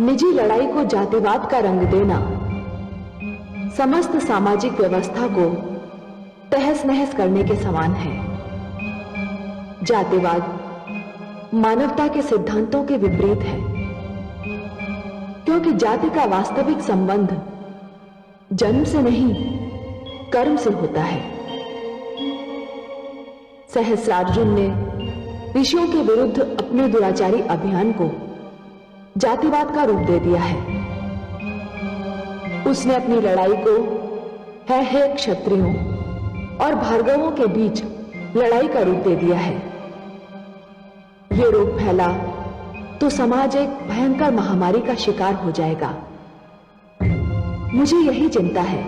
निजी लड़ाई को जातिवाद का रंग देना समस्त सामाजिक व्यवस्था को तहस नहस करने के समान है। जातिवाद मानवता के सिद्धांतों के विपरीत है, क्योंकि जाति का वास्तविक संबंध जन्म से नहीं कर्म से होता है। सहस्रार्जुन ने ऋषियों के विरुद्ध अपने दुराचारी अभियान को जातिवाद का रूप दे दिया है। उसने अपनी लड़ाई को है क्षत्रियों और भार्गवों के बीच लड़ाई का रूप दे दिया है। यह रोग फैला तो समाज एक भयंकर महामारी का शिकार हो जाएगा। मुझे यही चिंता है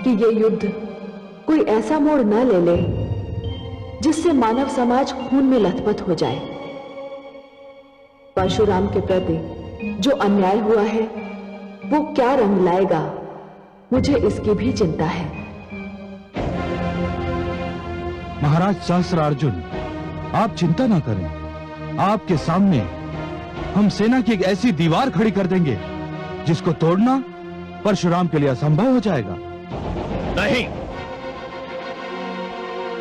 कि यह युद्ध कोई ऐसा मोड़ न ले ले जिससे मानव समाज खून में लथपथ हो जाए। परशुराम के प्रति जो अन्याय हुआ है वो क्या रंग लाएगा, मुझे इसकी भी चिंता है। महाराज सहस्रार्जुन, आप चिंता ना करें। आपके सामने हम सेना की एक ऐसी दीवार खड़ी कर देंगे जिसको तोड़ना परशुराम के लिए असंभव हो जाएगा। नहीं,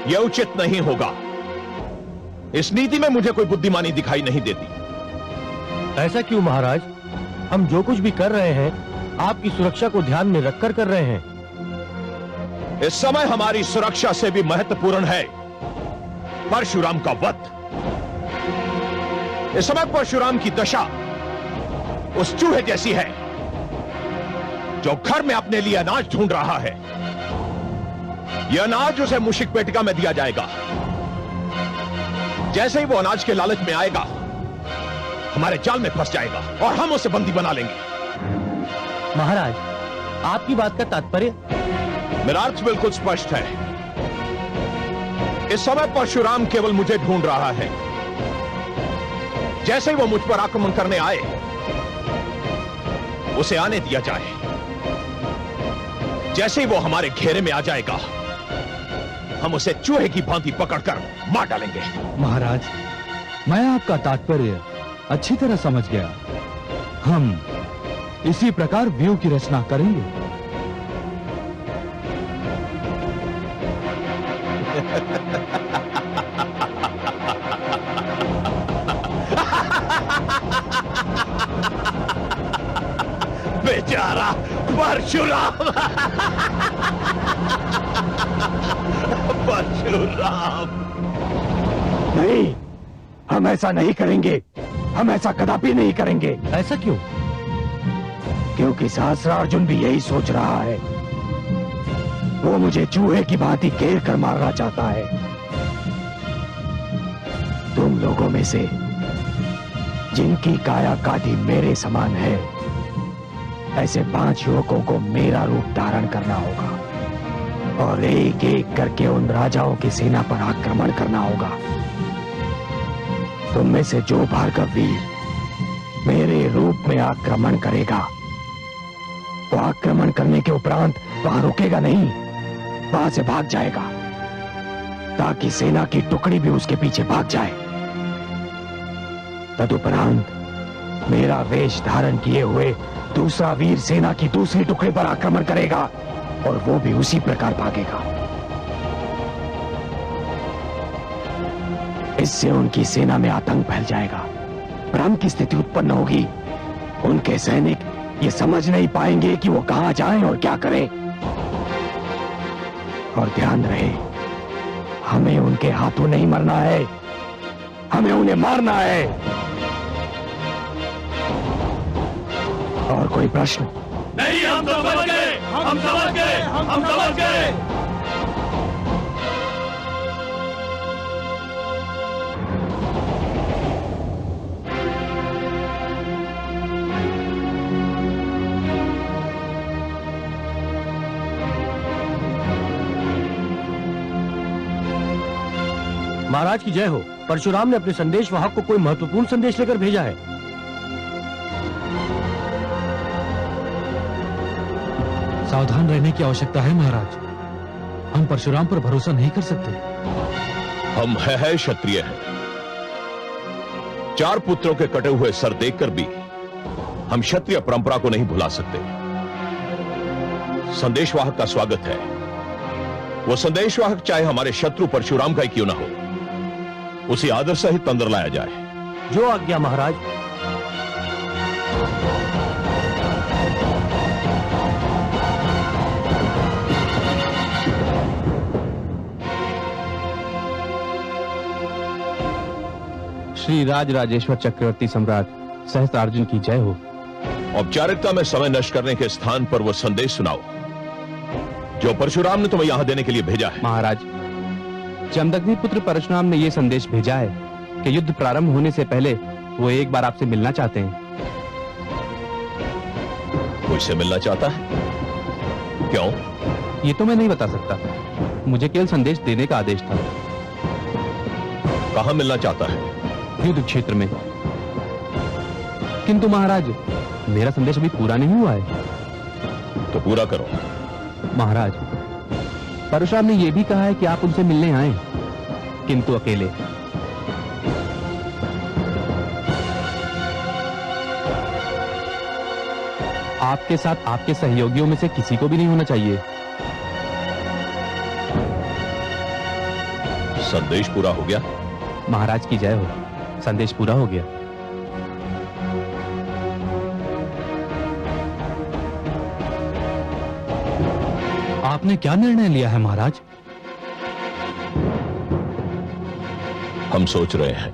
यह उचित नहीं होगा। इस नीति में मुझे कोई बुद्धिमानी दिखाई नहीं देती। ऐसा क्यों महाराज? हम जो कुछ भी कर रहे हैं आपकी सुरक्षा को ध्यान में रखकर कर रहे हैं। इस समय हमारी सुरक्षा से भी महत्वपूर्ण है परशुराम का वध। इस समय परशुराम की दशा उस चूहे जैसी है जो घर में अपने लिए अनाज ढूंढ रहा है। यह अनाज उसे मूषिक पेटिका में दिया जाएगा। जैसे ही वो अनाज के लालच में आएगा हमारे जाल में फंस जाएगा और हम उसे बंदी बना लेंगे। महाराज, आपकी बात का तात्पर्य? मेरा अर्थ बिल्कुल स्पष्ट है। इस समय परशुराम केवल मुझे ढूंढ रहा है। जैसे ही वो मुझ पर आक्रमण करने आए उसे आने दिया जाए। जैसे ही वो हमारे घेरे में आ जाएगा हम उसे चूहे की भांति पकड़कर मार डालेंगे। महाराज, मैं आपका तात्पर्य अच्छी तरह समझ गया। हम इसी प्रकार व्यूह की रचना करेंगे। बेचारा परशुराम। परशुराम, नहीं, हम ऐसा नहीं करेंगे। हम ऐसा कदापि नहीं करेंगे। ऐसा क्यों? क्योंकि सहस्रार्जुन भी यही सोच रहा है। वो मुझे चूहे की भांति घेर कर मारना चाहता है। तुम लोगों में से जिनकी काया काटी मेरे समान है, ऐसे 5 युवकों को मेरा रूप धारण करना होगा और एक एक करके उन राजाओं की सेना पर आक्रमण करना होगा। तुम में से जो भार्गव वीर मेरे रूप में आक्रमण करेगा वो आक्रमण करने के उपरांत वहां रुकेगा नहीं, वहां से भाग जाएगा ताकि सेना की टुकड़ी भी उसके पीछे भाग जाए। तदुपरांत मेरा वेश धारण किए हुए दूसरा वीर सेना की दूसरी टुकड़ी पर आक्रमण करेगा और वो भी उसी प्रकार भागेगा। इससे उनकी सेना में आतंक फैल जाएगा, भ्रम की स्थिति उत्पन्न होगी। उनके सैनिक ये समझ नहीं पाएंगे कि वो कहां जाएं और क्या करें। और ध्यान रहे, हमें उनके हाथों नहीं मरना है, हमें उन्हें मारना है। और कोई प्रश्न? नहीं, हम समझ गए, हम समझ गए, हम समझ गए। महाराज की जय हो। परशुराम ने अपने संदेश वाहक को कोई महत्वपूर्ण संदेश लेकर भेजा है। सावधान रहने की आवश्यकता है महाराज। हम परशुराम पर भरोसा नहीं कर सकते। हम है क्षत्रिय हैं। 4 पुत्रों के कटे हुए सर देखकर भी हम क्षत्रिय परंपरा को नहीं भुला सकते। संदेशवाहक का स्वागत है। वो संदेशवाहक चाहे हमारे शत्रु परशुराम का ही क्यों ना हो, उसे आदर सहित अंदर लाया जाए। जो आज्ञा महाराज। श्री राज राजेश्वर चक्रवर्ती सम्राट सहस्त्रार्जुन की जय हो। औपचारिकता में समय नष्ट करने के स्थान पर वो संदेश सुनाओ जो परशुराम ने तुम्हें यहां देने के लिए भेजा है। महाराज, जमदग्नि पुत्र परशुराम ने यह संदेश भेजा है कि युद्ध प्रारंभ होने से पहले वो एक बार आपसे मिलना चाहते हैं। मुझसे मिलना चाहता है? क्यों? ये तो मैं नहीं बता सकता, मुझे केवल संदेश देने का आदेश था। कहां मिलना चाहता है? युद्ध क्षेत्र में। किंतु महाराज, मेरा संदेश अभी पूरा नहीं हुआ है। तो पूरा करो। महाराज, परशुराम ने यह भी कहा है कि आप उनसे मिलने आए, किंतु अकेले। आपके साथ आपके सहयोगियों में से किसी को भी नहीं होना चाहिए। संदेश पूरा हो गया? महाराज की जय हो, संदेश पूरा हो गया। आपने क्या निर्णय लिया है महाराज? हम सोच रहे हैं।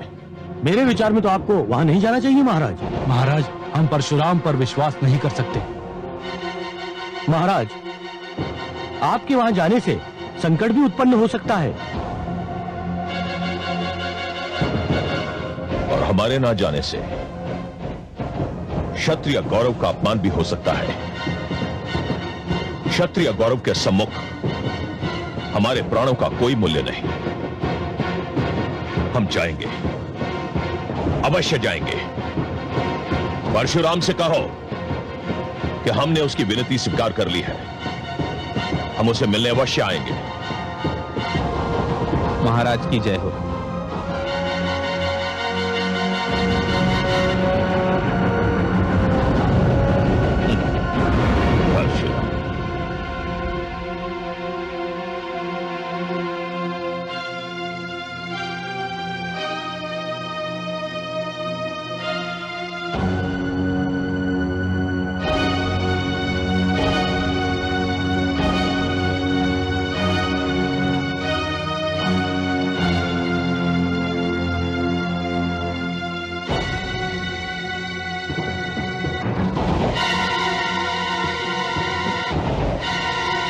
मेरे विचार में तो आपको वहां नहीं जाना चाहिए महाराज। महाराज, हम परशुराम पर विश्वास नहीं कर सकते। महाराज, आपके वहां जाने से संकट भी उत्पन्न हो सकता है। और हमारे ना जाने से क्षत्रिय गौरव का अपमान भी हो सकता है। क्षत्रिय गौरव के सम्मुख हमारे प्राणों का कोई मूल्य नहीं। हम जाएंगे, अवश्य जाएंगे। परशुराम से कहो कि हमने उसकी विनती स्वीकार कर ली है। हम उसे मिलने अवश्य आएंगे। महाराज की जय हो। परशुराम,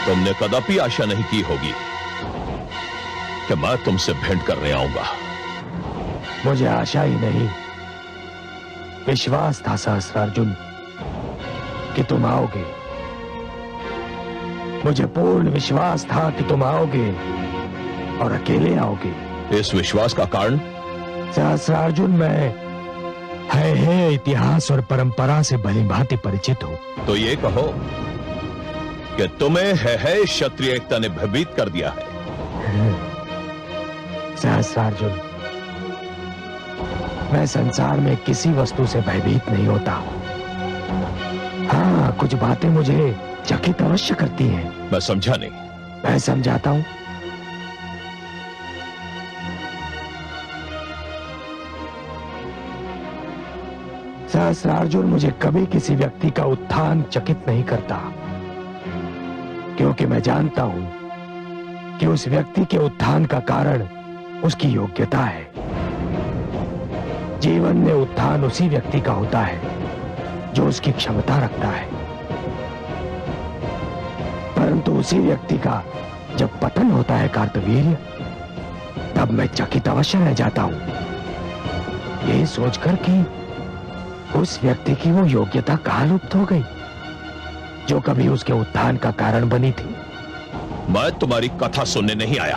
तुमने कदापि आशा नहीं की होगी कि मैं तुमसे भेंट करने आऊंगा। मुझे आशा ही नहीं, विश्वास था सहस्त्रार्जुन कि तुम आओगे। मुझे पूर्ण विश्वास था कि तुम आओगे और अकेले आओगे। इस विश्वास का कारण? सहस्त्रार्जुन, मैं है इतिहास और परंपरा से भलीभांति परिचित हूं। तो ये कहो कि तुम्हें है क्षत्रिय एकता ने भयभीत कर दिया है। सहस्त्रार्जुन, मैं संसार में किसी वस्तु से भयभीत नहीं होता। हाँ, कुछ बातें मुझे चकित अवश्य करती हैं। मैं समझा नहीं। मैं समझाता हूं। सहस्त्रार्जुन, मुझे कभी किसी व्यक्ति का उत्थान चकित नहीं करता, क्योंकि मैं जानता हूं कि उस व्यक्ति के उत्थान का कारण उसकी योग्यता है। जीवन में उत्थान उसी व्यक्ति का होता है जो उसकी क्षमता रखता है, परंतु उसी व्यक्ति का जब पतन होता है कार्तवीर्य, तब मैं चकित अवश्य रह जाता हूं, ये सोचकर कि उस व्यक्ति की वो योग्यता कहां लुप्त हो गई जो कभी उसके उत्थान का कारण बनी थी। मैं तुम्हारी कथा सुनने नहीं आया।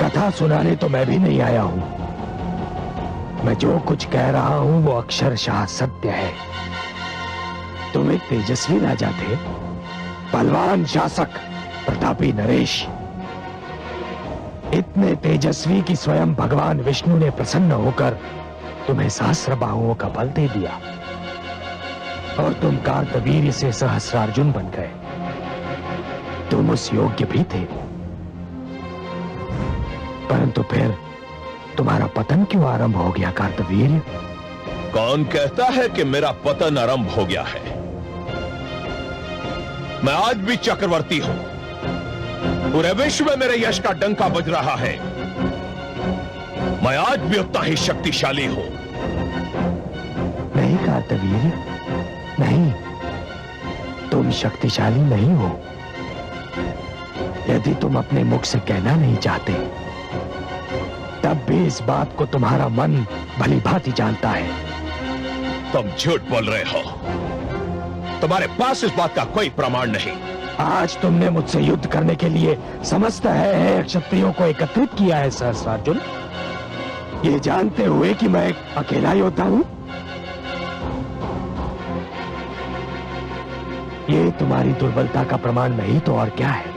कथा सुनाने तो मैं भी नहीं आया हूं। मैं जो कुछ कह रहा हूं वो अक्षरशः सत्य है। तुम एक तेजस्वी राजा थे, बलवान शासक, प्रतापी नरेश, इतने तेजस्वी कि स्वयं भगवान विष्णु ने प्रसन्न होकर तुम्हें सहस्र बाहुओं का बल दे दिया। और तुम कार्तवीर्य से सहस्रार्जुन बन गए। तुम उस योग्य भी थे, परंतु फिर तुम्हारा पतन क्यों आरंभ हो गया कार्तवीर्य? कौन कहता है कि मेरा पतन आरंभ हो गया है? मैं आज भी चक्रवर्ती हूं। पूरे विश्व में मेरे यश का डंका बज रहा है। मैं आज भी उतना ही शक्तिशाली हूं। नहीं कार्तवीर्य, नहीं, तुम शक्तिशाली नहीं हो। यदि तुम अपने मुख से कहना नहीं चाहते, तब भी इस बात को तुम्हारा मन भली भांति जानता है। तुम झूठ बोल रहे हो। तुम्हारे पास इस बात का कोई प्रमाण नहीं। आज तुमने मुझसे युद्ध करने के लिए समस्त है क्षत्रियों को एकत्रित किया है सहस्रार्जुन, ये जानते हुए कि मैं एक अकेला योद्धा हूं। ये तुम्हारी दुर्बलता का प्रमाण नहीं तो और क्या है।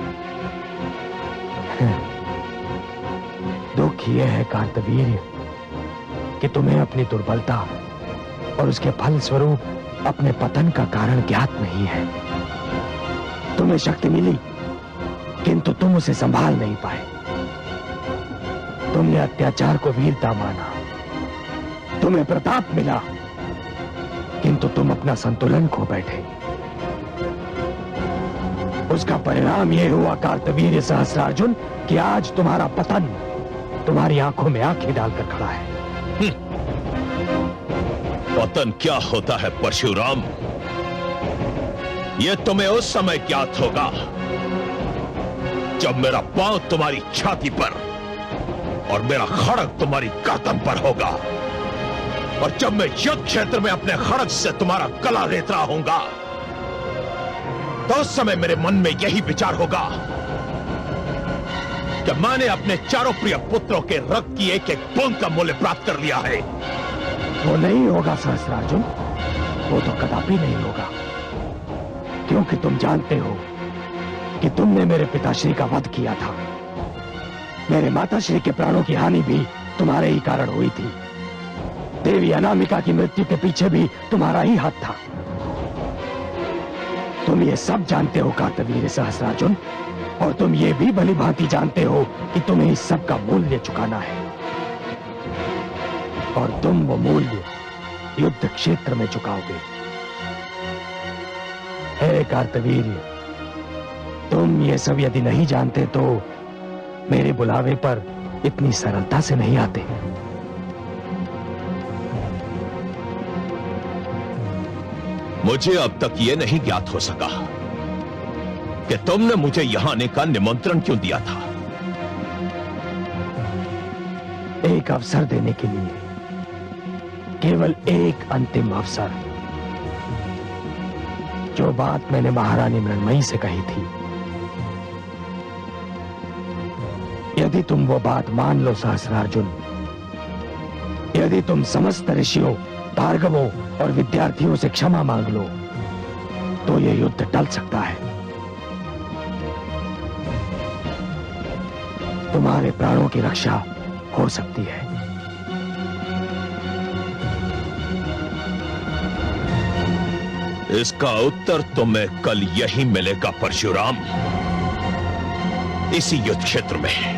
दुख यह है कार्तवीर्य कि तुम्हें अपनी दुर्बलता और उसके फल स्वरूप अपने पतन का कारण ज्ञात नहीं है। तुम्हें शक्ति मिली, किंतु तुम उसे संभाल नहीं पाए। तुमने अत्याचार को वीरता माना, तुम्हें प्रताप मिला, किंतु तुम अपना संतुलन खो बैठे। उसका परिणाम यह हुआ कार्तवीर्य सहस्रार्जुन कि आज तुम्हारा पतन तुम्हारी आंखों में आंखें डालकर खड़ा है। पतन क्या होता है परशुराम? यह तुम्हें उस समय ज्ञात होगा जब मेरा पांव तुम्हारी छाती पर और मेरा खड़ग तुम्हारी गर्दन पर होगा, और जब मैं युद्ध क्षेत्र में अपने खड़ग से तुम्हारा गला रेत रहा हूंगा, तो उस समय मेरे मन में यही विचार होगा कि मैंने अपने चारों प्रिय पुत्रों के रक्त की एक एक बूंद का मूल्य प्राप्त कर लिया है। वो नहीं होगा सहस्रार्जुन, वो तो कदापि नहीं होगा, क्योंकि तुम जानते हो कि तुमने मेरे पिताश्री का वध किया था। मेरे माताश्री के प्राणों की हानि भी तुम्हारे ही कारण हुई थी। देवी अनामिका की मृत्यु के पीछे भी तुम्हारा ही हाथ था। तुम ये सब जानते हो कार्तवीर्य सहस्रार्जुन, और तुम ये भी भली भांति जानते हो कि तुम्हें इस सब का मूल्य चुकाना है, और तुम वो मूल्य युद्ध क्षेत्र में चुकाओगे। हे कार्तवीर्य, तुम ये सब यदि नहीं जानते तो मेरे बुलावे पर इतनी सरलता से नहीं आते। मुझे अब तक यह नहीं ज्ञात हो सका कि तुमने मुझे यहां आने का निमंत्रण क्यों दिया था। एक अवसर देने के लिए, केवल एक अंतिम अवसर। जो बात मैंने महारानी मृण्मयी से कही थी, यदि तुम वो बात मान लो सहस्रार्जुन, यदि तुम समस्त ऋषियों, भार्गवों और विद्यार्थियों से क्षमा मांग लो, तो यह युद्ध टल सकता है। तुम्हारे प्राणों की रक्षा हो सकती है। इसका उत्तर तुम्हें कल यही मिलेगा परशुराम, इसी युद्ध क्षेत्र में।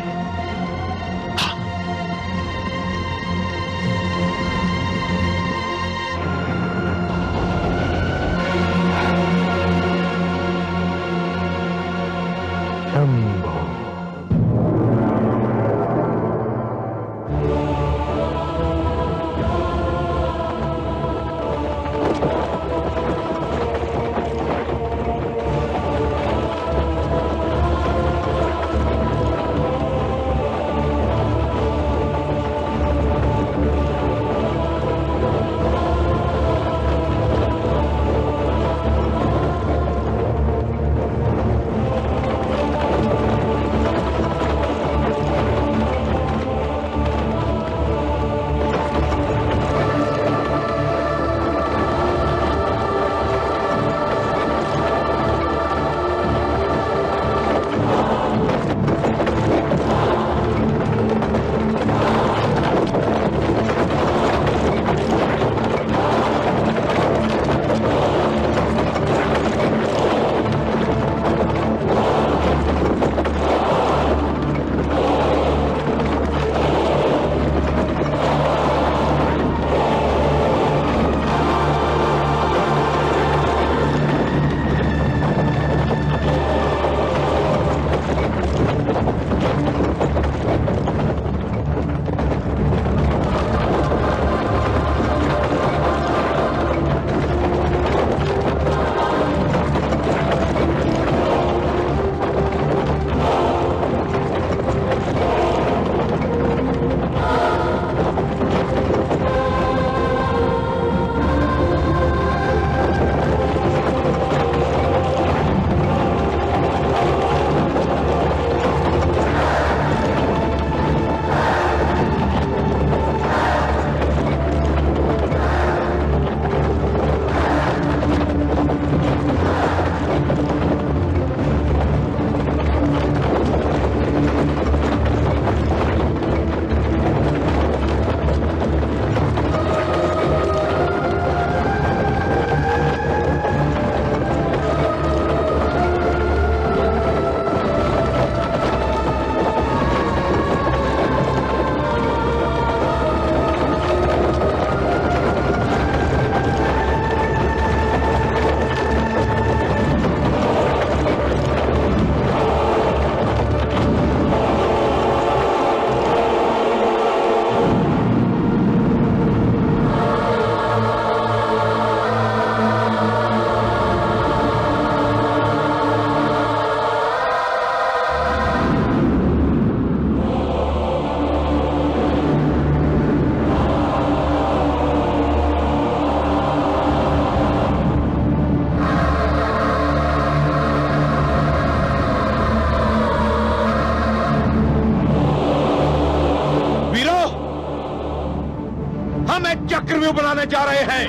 चक्रव्यूह बनाने जा रहे हैं।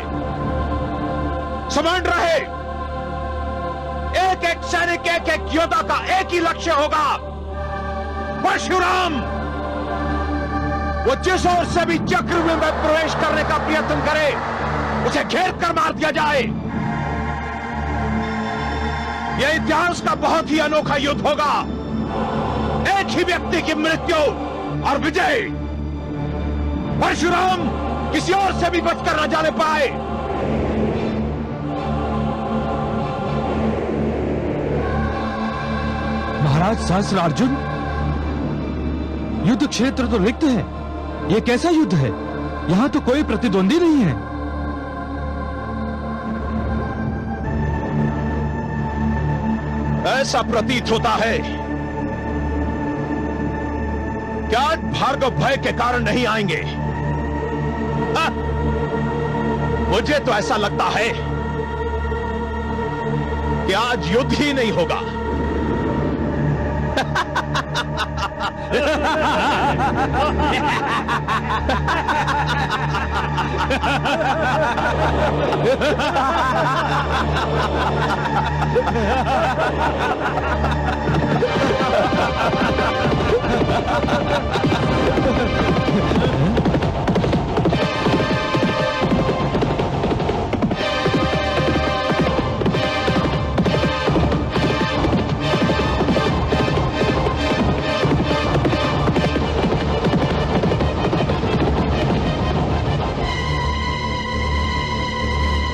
समझ रहे, एक एक सैनिक, एक एक योद्धा का एक ही लक्ष्य होगा, परशुराम। वो जिस ओर से भी चक्रव्यूह में प्रवेश करने का प्रयत्न करे, उसे घेर कर मार दिया जाए। यह इतिहास का बहुत ही अनोखा युद्ध होगा। एक ही व्यक्ति की मृत्यु और विजय। परशुराम किसी और से भी बचकर न जाने पाए। महाराज सहस्त्रार्जुन, युद्ध क्षेत्र तो रिक्त है। यह कैसा युद्ध है? यहां तो कोई प्रतिद्वंदी नहीं है। ऐसा प्रतीत होता है कि आज भार्गव भय के कारण नहीं आएंगे। हाँ, मुझे तो ऐसा लगता है कि आज युद्ध ही नहीं होगा।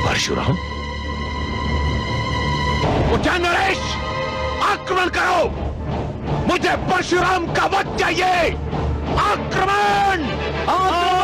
परशुराम, उठा नरेश, आक्रमण करो। मुझे परशुराम का वध चाहिए। आक्रमण! आक्रमण!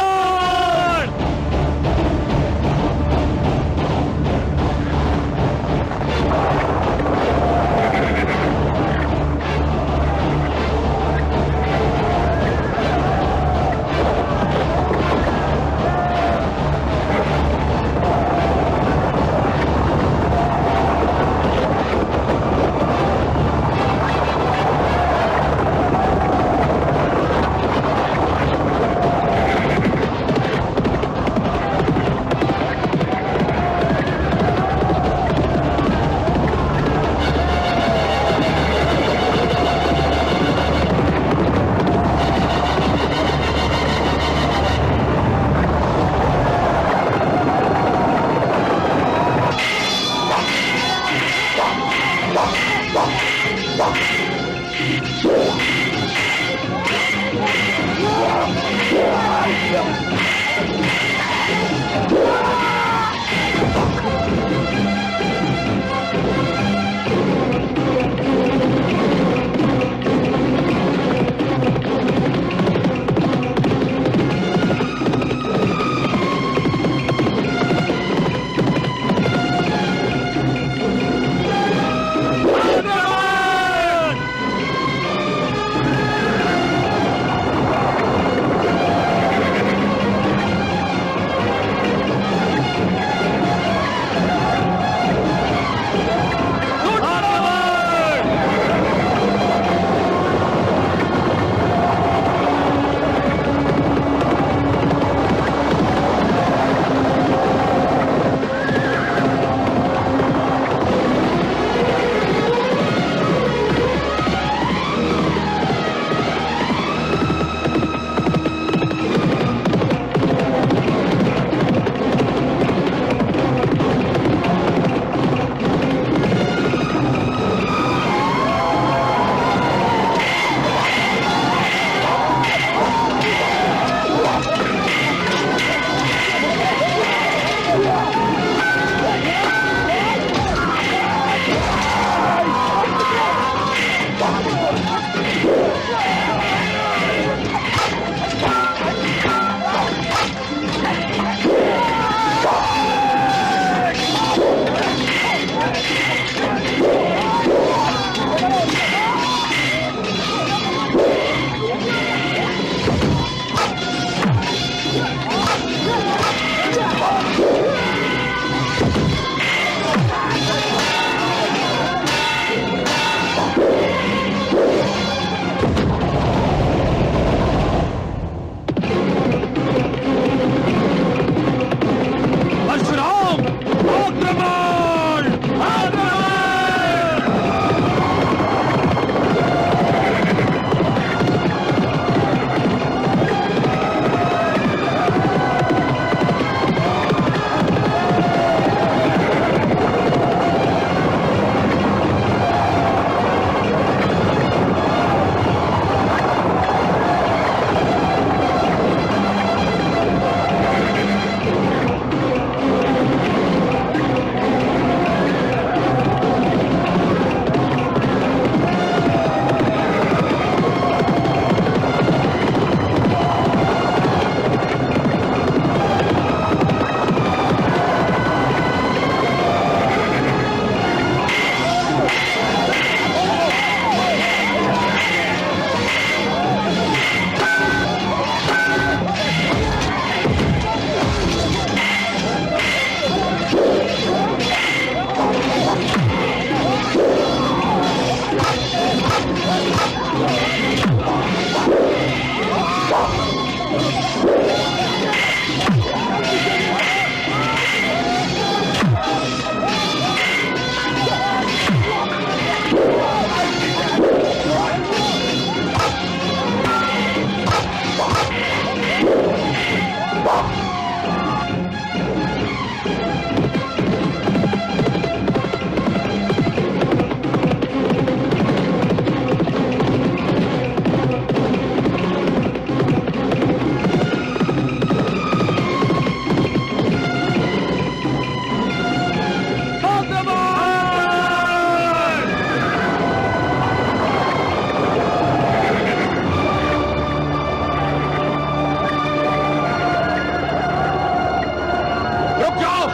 रुक जाओ,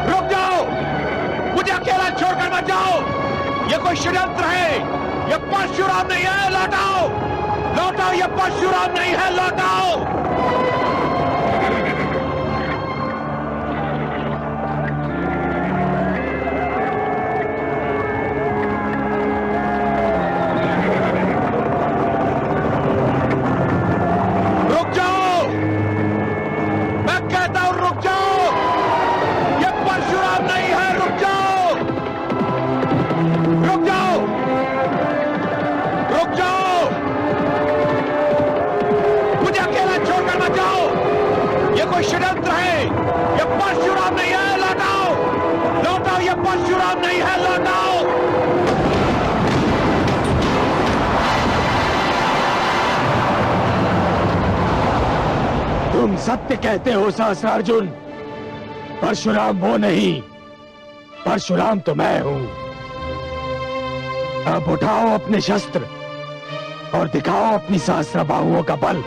रुक जाओ, मुझे अकेला छोड़कर मत जाओ। ये कोई षड्यंत्र है, ये परशुराम नहीं है। लौटाओ, लौटाओ, ये परशुराम नहीं है। लौटाओ। रुक जाओ, मैं कहता हूं रुक जाओ। ये परशुराम नहीं है। रुक जाओ, रुक जाओ, रुक जाओ, मुझे अकेला छोड़कर मत जाओ। ये कोई षड्यंत्र है, ये परशुराम नहीं है। लौटाओ, लौटाओ, ये परशुराम नहीं है। लौटाओ। तुम सत्य कहते हो सहस्रार्जुन। परशुराम वो नहीं, परशुराम तो मैं हूं। अब उठाओ अपने शस्त्र और दिखाओ अपनी सहस्त्र बाहुओं का बल।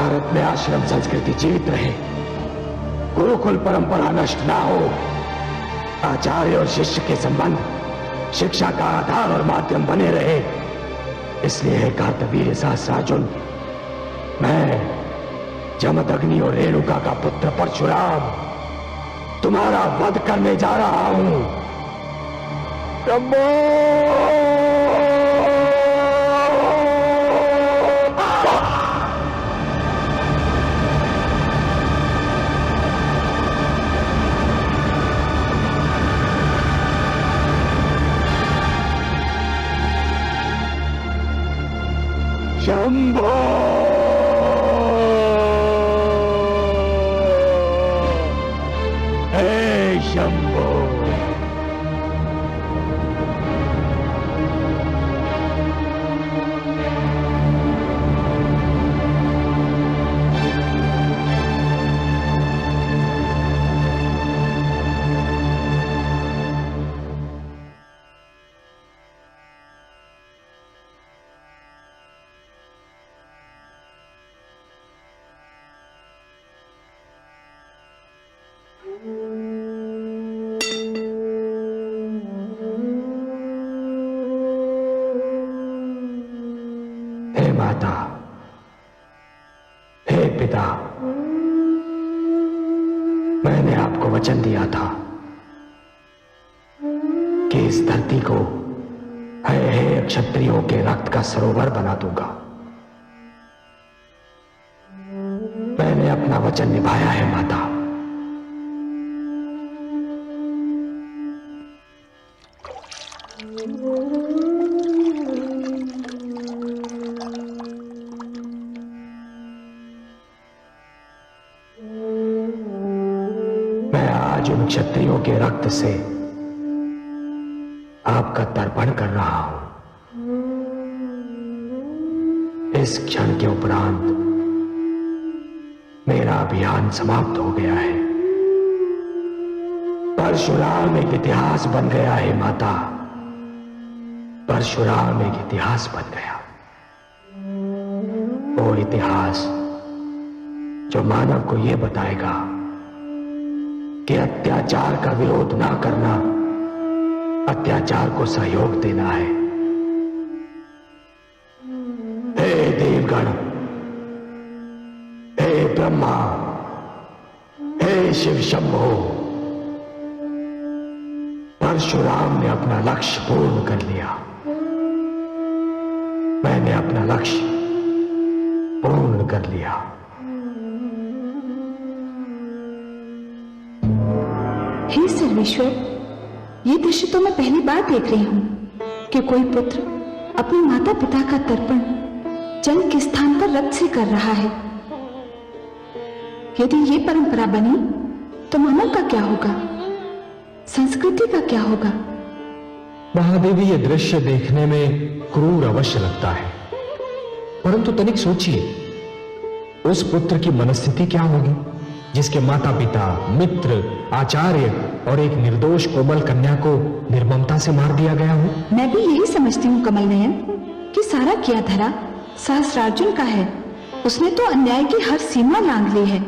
भारत में आश्रम संस्कृति जीवित रहे, गुरुकुल परंपरा नष्ट ना हो, आचार्य और शिष्य के संबंध शिक्षा का आधार और माध्यम बने रहे, इसलिए कार्तवीर्य सहस्त्रार्जुन, मैं जमदग्नि और रेणुका का पुत्र परशुराम तुम्हारा वध करने जा रहा हूं। शंभो! शंभो! हे शंभो! हे माता, हे पिता, मैंने आपको वचन दिया था कि इस धरती को हे क्षत्रियों के रक्त का सरोवर बना दूंगा। मैंने अपना वचन निभाया है माता। मैं आज उन क्षत्रियों के रक्त से आपका तर्पण कर रहा हूं। इस क्षण के उपरांत मेरा अभियान समाप्त हो गया है। परशुराम एक इतिहास बन गया है माता, परशुराम एक इतिहास बन गया। वो इतिहास जो मानव को यह बताएगा कि अत्याचार का विरोध ना करना अत्याचार को सहयोग देना है। हे देवगण, हे ब्रह्मा, हे शिव शंभो, परशुराम ने अपना लक्ष्य पूर्ण कर लिया। मैंने अपना लक्ष्य पूर्ण कर लिया। हे सर्वेश्वर, ये दृश्य तो मैं पहली बार देख रही हूं कि कोई पुत्र अपने माता पिता का तर्पण जन्म के स्थान पर रक्त से कर रहा है। यदि ये परंपरा बनी तो मानव का क्या होगा, संस्कृति का क्या होगा? महादेवी, ये दृश्य देखने में क्रूर अवश्य लगता है, परंतु तनिक सोचिए, उस पुत्र की मनस्थिति क्या होगी जिसके माता पिता, मित्र, आचार्य और एक निर्दोष कोमल कन्या को निर्ममता से मार दिया गया हो। मैं भी यही समझती हूँ कमल नयन कि सारा किया धरा सहस्त्रार्जुन का है। उसने तो अन्याय की हर सीमा लांघ ली है।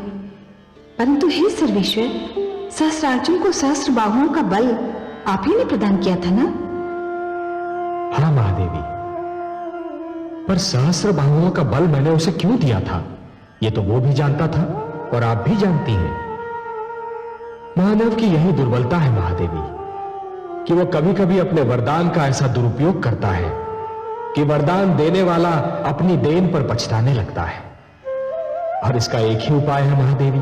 परंतु हे सर्वेश्वर, सहस्त्रार्जुन को सहस्त्र बाहुओं का बल आप ही ने प्रदान किया था ना? हाँ महादेवी, पर सहस्त्र बाहुओं का बल मैंने उसे क्यों दिया था, ये तो वो भी जानता था और आप भी जानती हैं। मानव की यही दुर्बलता है महादेवी कि वो कभी कभी अपने वरदान का ऐसा दुरुपयोग करता है कि वरदान देने वाला अपनी देन पर पछताने लगता है। और इसका एक ही उपाय है महादेवी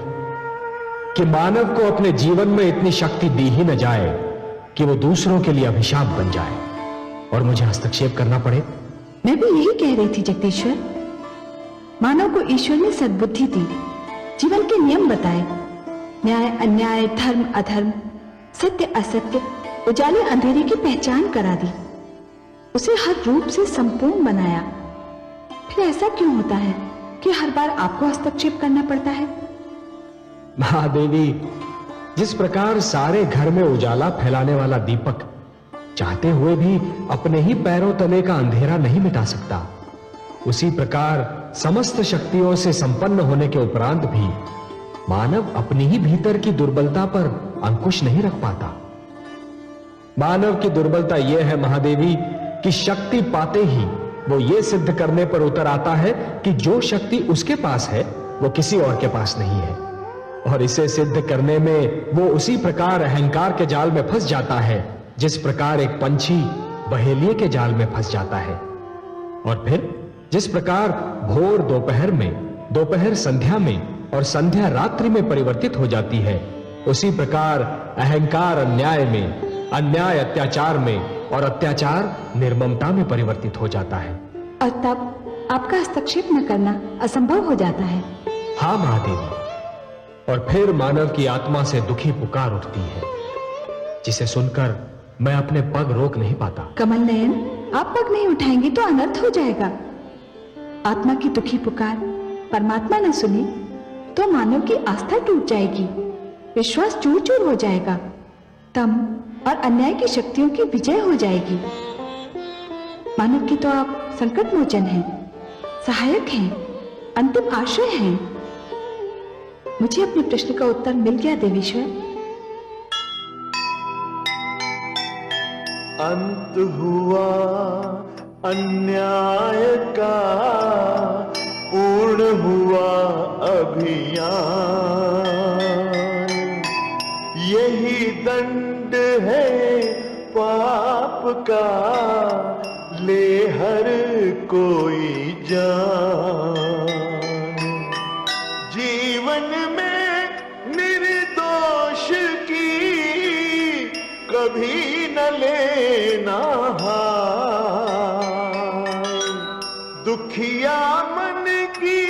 कि मानव को अपने जीवन में इतनी शक्ति दी ही न जाए कि वो दूसरों के लिए अभिशाप बन जाए और मुझे हस्तक्षेप करना पड़े। मैं भी यही कह रही थी जगदीश्वर। मानव को ईश्वर ने सद्बुद्धि दी, जीवन के नियम बताए, न्याय अन्याय, धर्म अधर्म, सत्य असत्य, उजाले अंधेरे की पहचान करा दी, उसे हर रूप से संपूर्ण बनाया। फिर ऐसा क्यों होता है कि हर बार आपको हस्तक्षेप करना पड़ता है? महादेवी, जिस प्रकार सारे घर में उजाला फैलाने वाला दीपक चाहते हुए भी अपने ही पैरों तले का अंधेरा नहीं मिटा सकता, उसी प्रकार समस्त शक्तियों से संपन्न होने के उपरांत भी मानव अपनी ही भीतर की दुर्बलता पर अंकुश नहीं रख पाता। मानव की दुर्बलता यह है महादेवी कि शक्ति पाते ही वो ये सिद्ध करने पर उतर आता है कि जो शक्ति उसके पास है वो किसी और के पास नहीं है, और इसे सिद्ध करने में वो उसी प्रकार अहंकार के जाल में फंस जाता है जिस प्रकार एक पंछी बहेलिए के जाल में फंस जाता है। और फिर जिस प्रकार भोर दोपहर में, दोपहर संध्या में और संध्या रात्रि में परिवर्तित हो जाती है, उसी प्रकार अहंकार अन्याय में, अन्याय अत्याचार में और अत्याचार निर्ममता में परिवर्तित हो जाता है। और तब आपका हस्तक्षेप न करना असंभव हो जाता है। हाँ महादेवी, और फिर मानव की आत्मा से दुखी पुकार उठती है जिसे सुनकर मैं अपने पग रोक नहीं पाता। कमल नयन, आप पग नहीं उठाएंगे तो अनर्थ हो जाएगा। आत्मा की दुखी पुकार परमात्मा ने सुनी तो मानव की आस्था टूट जाएगी, विश्वास चूर चूर हो जाएगा, तम और अन्याय की शक्तियों की विजय हो जाएगी। मानव की तो आप संकट मोचन हैं, सहायक हैं, अंतिम आश्रय हैं। मुझे अपने प्रश्न का उत्तर मिल गया देवीश्वर। अंत हुआ अन्याय का, पूर्ण हुआ अभियान, यही दंड है पाप का, ले हर कोई जान। जीवन में निर्दोष की कभी न लेना हाय, दुखिया मन की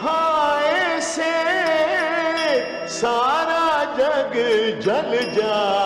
हाय से सारा जग जल जाए।